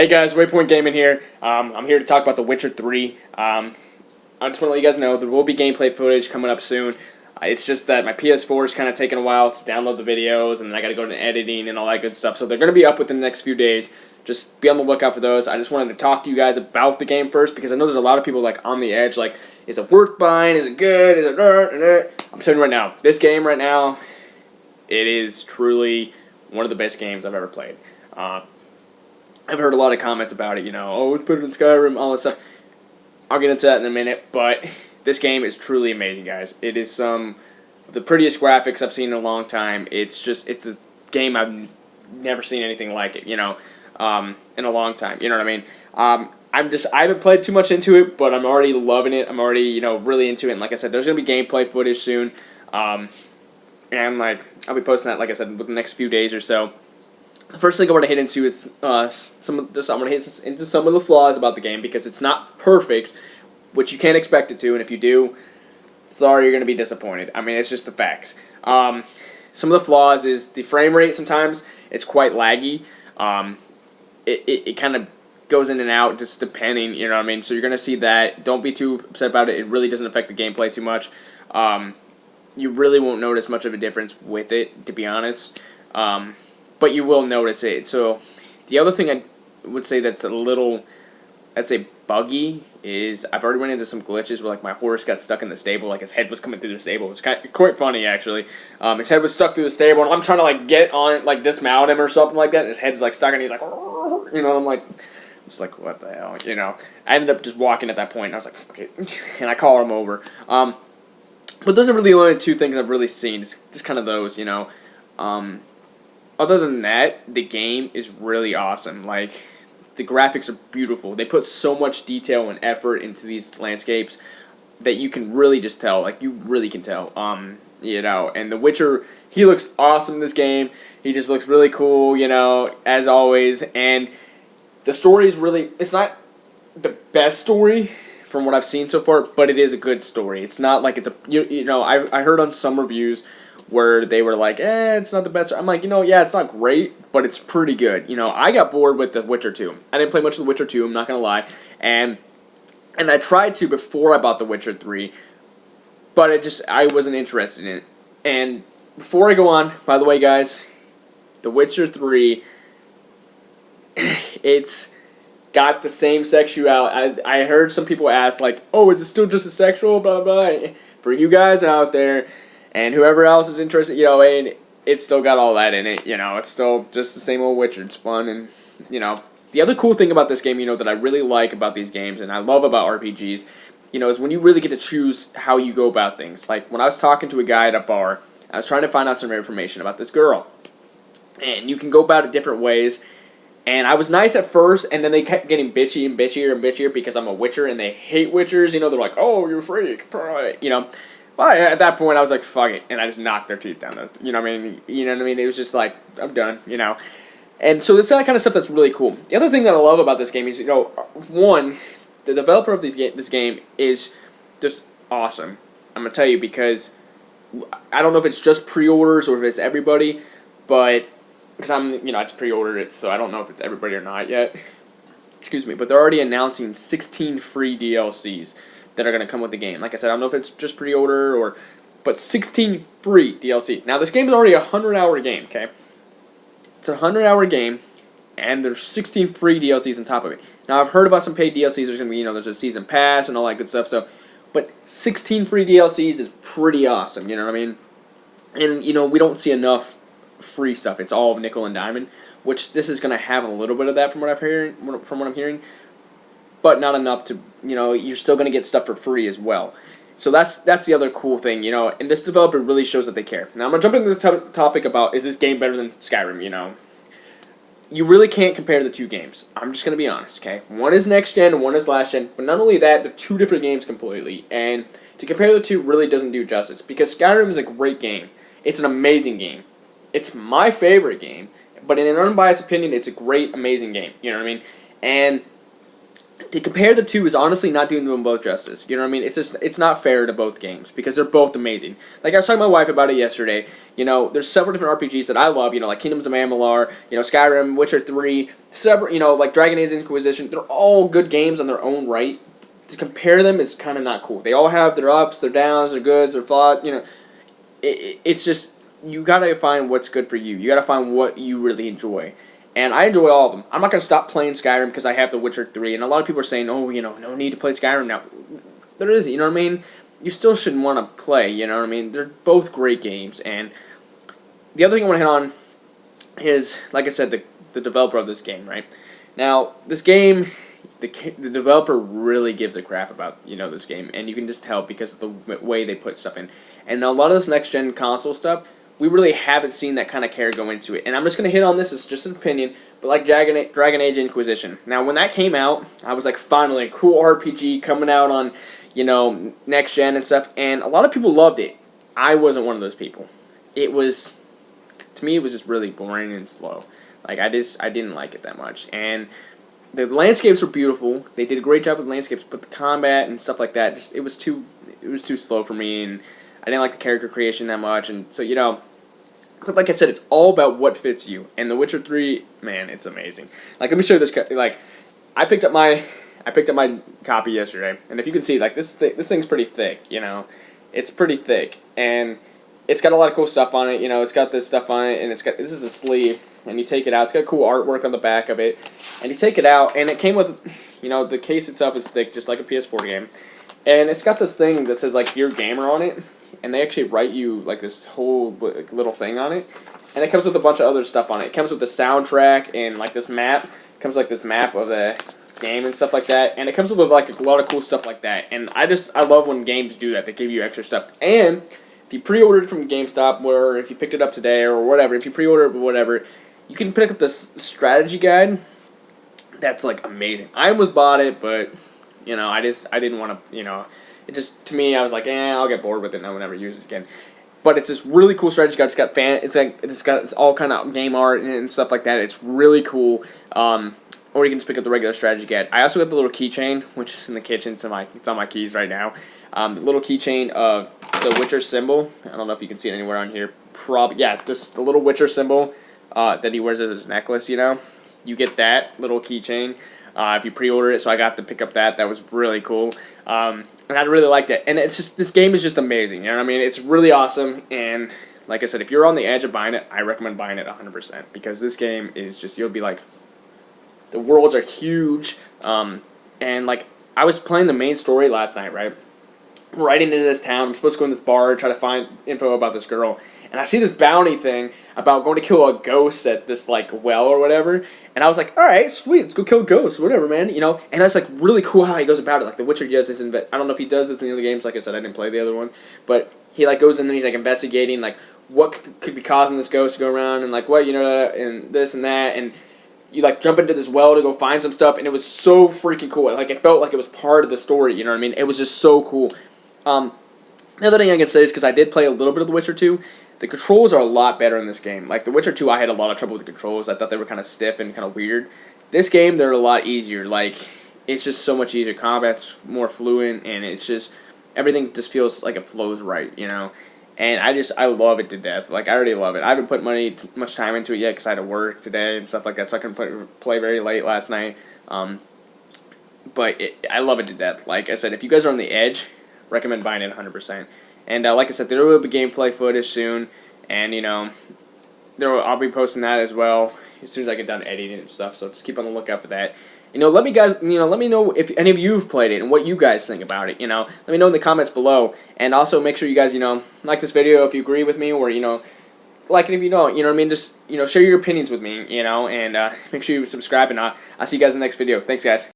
Hey guys, Waypoint Gaming here. I'm here to talk about The Witcher 3. I just want to let you guys know there will be gameplay footage coming up soon. It's just that my PS4 is kind of taking a while to download the videos, and then I got to go to editing and all that good stuff. So they're going to be up within the next few days. Just be on the lookout for those. I just wanted to talk to you guys about the game first, because I know there's a lot of people like on the edge, like, is it worth buying? Is it good? Is it I'm telling you right now, this game right now, it is truly one of the best games I've ever played. I've heard a lot of comments about it, oh, it's better than Skyrim, all that stuff. I'll get into that in a minute, but this game is truly amazing, guys. It is some of the prettiest graphics I've seen in a long time. It's a game I've never seen anything like it, in a long time, you know what I mean? I haven't played too much into it, but I'm already loving it. I'm already, really into it, and like I said, there's going to be gameplay footage soon, and, I'll be posting that, like I said, within the next few days or so. The first thing I want to hit into is some of the flaws about the game, because it's not perfect, which you can't expect it to, and if you do, sorry, you're going to be disappointed. I mean, it's just the facts. Some of the flaws is the frame rate. Sometimes it's quite laggy. It kind of goes in and out just depending, you know what I mean? So you're going to see that. Don't be too upset about it. It really doesn't affect the gameplay too much. You really won't notice much of a difference with it, to be honest. But you will notice it. So the other thing I would say that's a little, I'd say, buggy is I've already run into some glitches where, like, my horse got stuck in the stable, like his head was coming through the stable. It was quite funny, actually. His head was stuck through the stable, and I'm trying to, like, get on it, like, dismount him or something like that, and his head's, like, stuck, and he's like, and I'm like, what the hell, I ended up just walking at that point, and I was like, fuck it, and I call him over. But those are really the only two things I've really seen, just kind of those, Other than that, the game is really awesome. Like, the graphics are beautiful. They put so much detail and effort into these landscapes that you can really just tell. Like, you really can tell. And The Witcher, he looks awesome in this game. He just looks really cool, as always. And the story is really, it's not the best story from what I've seen so far, but it is a good story. It's not like it's a, I heard on some reviews where they were like, it's not the best. I'm like, yeah, it's not great, but it's pretty good. I got bored with The Witcher 2. I didn't play much of The Witcher 2, I'm not going to lie. And I tried to before I bought The Witcher 3, but I wasn't interested in it. And before I go on, by the way, guys, The Witcher 3, it's got the same sexuality. I heard some people ask, like, oh, is it still just a sexual, blah, blah, blah. For you guys out there, and whoever else is interested, and it's still got all that in it, it's still just the same old Witcher. It's fun, and, The other cool thing about this game, that I really like about these games, and I love about RPGs, is when you really get to choose how you go about things. Like, when I was talking to a guy at a bar, I was trying to find out some information about this girl. And you can go about it different ways. And I was nice at first, and then they kept getting bitchy and bitchier and bitchier because I'm a Witcher, and they hate Witchers. They're like, oh, you're a freak. Well, at that point, I was like, fuck it, and I just knocked their teeth down. You know what I mean? It was just like, I'm done, And so it's that kind of stuff that's really cool. The other thing that I love about this game is, one, the developer of this game is just awesome. I'm going to tell you, because I don't know if it's just pre-orders or if it's everybody, but, because I just pre-ordered it, so I don't know if it's everybody or not yet. Excuse me, but they're already announcing 16 free DLCs that are going to come with the game. Like I said, I don't know if it's just pre-order but 16 free DLC. Now, this game is already a 100-hour game, okay? It's a 100-hour game, and there's 16 free DLCs on top of it. Now, I've heard about some paid DLCs. There's going to be, there's a season pass and all that good stuff. But 16 free DLCs is pretty awesome, you know what I mean? And, we don't see enough free stuff. It's all nickel and diamond, which this is going to have a little bit of that from what I'm hearing. But not enough to, you're still going to get stuff for free as well. So that's the other cool thing, and this developer really shows that they care. Now, I'm going to jump into the topic about, is this game better than Skyrim, You really can't compare the two games. I'm just going to be honest, okay? One is next gen and one is last gen, but not only that, they're two different games completely. And to compare the two really doesn't do justice, because Skyrim is a great game. It's an amazing game. It's my favorite game, but in an unbiased opinion, it's a great, amazing game, you know what I mean? And to compare the two is honestly not doing them both justice. You know what I mean? It's not fair to both games because they're both amazing. Like I was talking to my wife about it yesterday. You know, there's several different RPGs that I love. You know, like Kingdoms of Amalur, you know, Skyrim, Witcher 3, several. You know, like Dragon Age Inquisition. They're all good games on their own right. To compare them is kind of not cool. They all have their ups, their downs, their goods, their flaws. You know, it's just you gotta find what's good for you. You gotta find what you really enjoy. And I enjoy all of them. I'm not going to stop playing Skyrim because I have The Witcher 3. And a lot of people are saying, oh, you know, no need to play Skyrim now. There is, you know what I mean? You still should want to play, you know what I mean? They're both great games. And the other thing I want to hit on is, like I said, the developer of this game, right? Now, this game, the developer really gives a crap about, you know, this game. And you can just tell because of the way they put stuff in. And a lot of this next-gen console stuff, we really haven't seen that kind of care go into it. And I'm just going to hit on this, it's just an opinion, but like Dragon Age Inquisition. Now, when that came out, I was like, finally, a cool RPG coming out on, you know, next gen and stuff. And a lot of people loved it. I wasn't one of those people. It was, to me, it was just really boring and slow. Like, I didn't like it that much. And the landscapes were beautiful. They did a great job with the landscapes, but the combat and stuff like that, just, it was too slow for me. And I didn't like the character creation that much. And so, you know, but like I said, it's all about what fits you. And The Witcher 3, man, it's amazing. Like, let me show you this. Like, I picked up my copy yesterday, and if you can see, like, this thing's pretty thick. You know, it's pretty thick, and it's got a lot of cool stuff on it. You know, it's got this stuff on it, and this is a sleeve, and you take it out. It's got cool artwork on the back of it, and you take it out, and it came with, you know, the case itself is thick, just like a PS4 game, and it's got this thing that says like "Dear Gamer" on it. And they actually write you like this whole little thing on it, and it comes with a bunch of other stuff on it. It comes with the soundtrack and like this map. It comes like this map of the game and stuff like that, and it comes with like a lot of cool stuff like that. And I love when games do that. They give you extra stuff. And if you pre-ordered from GameStop, or if you picked it up today or whatever, if you pre-ordered whatever, you can pick up this strategy guide. That's like amazing. I almost bought it, but you know, I didn't want to, you know. It just, to me, I was like, I'll get bored with it and I will never use it again. But it's this really cool strategy guide. It's all kind of game art and stuff like that. It's really cool. Or you can just pick up the regular strategy guide. I also got the little keychain, which is in the kitchen. It's on my keys right now. The little keychain of the Witcher symbol. I don't know if you can see it anywhere on here. Yeah, the little Witcher symbol that he wears as his necklace. You know, you get that little keychain. If you pre-order it, so I got to pick up that. That was really cool. And I really liked it. And it's just, this game is just amazing. You know what I mean? It's really awesome. And like I said, if you're on the edge of buying it, I recommend buying it 100%. Because this game is just, you'll be like, the worlds are huge. And like, I was playing the main story last night, right? Right into this town. I'm supposed to go in this bar, try to find info about this girl. And I see this bounty thing about going to kill a ghost at this, like, well or whatever. And I was like, alright, sweet, let's go kill ghosts, whatever, man, you know. And that's, like, really cool how he goes about it. Like, The Witcher does this, I don't know if he does this in the other games. Like I said, I didn't play the other one. But he, like, goes in and he's, like, investigating, like, what could be causing this ghost to go around. And, like, what, you know, and this and that. And you, like, jump into this well to go find some stuff. And it was so freaking cool. Like, it felt like it was part of the story, you know what I mean? It was just so cool. The other thing I can say is, because I did play a little bit of The Witcher 2, the controls are a lot better in this game. Like, The Witcher 2, I had a lot of trouble with the controls. I thought they were kind of stiff and kind of weird. This game, they're a lot easier. Like, it's just so much easier. Combat's more fluent, and it's just, everything just feels like it flows right, you know? And I love it to death. Like, I already love it. I haven't put much time into it yet because I had to work today and stuff like that, so I couldn't play very late last night. But I love it to death. Like I said, if you guys are on the edge, recommend buying it 100%. And like I said, there will be gameplay footage soon, and you know, I'll be posting that as well as soon as I get done editing and stuff. So just keep on the lookout for that. You know, let me know if any of you have played it and what you guys think about it. You know, let me know in the comments below, and also make sure you guys, you know, like this video if you agree with me, or you know, like it if you don't. You know what I mean? Just, you know, share your opinions with me. You know, and make sure you subscribe, and I'll see you guys in the next video. Thanks, guys.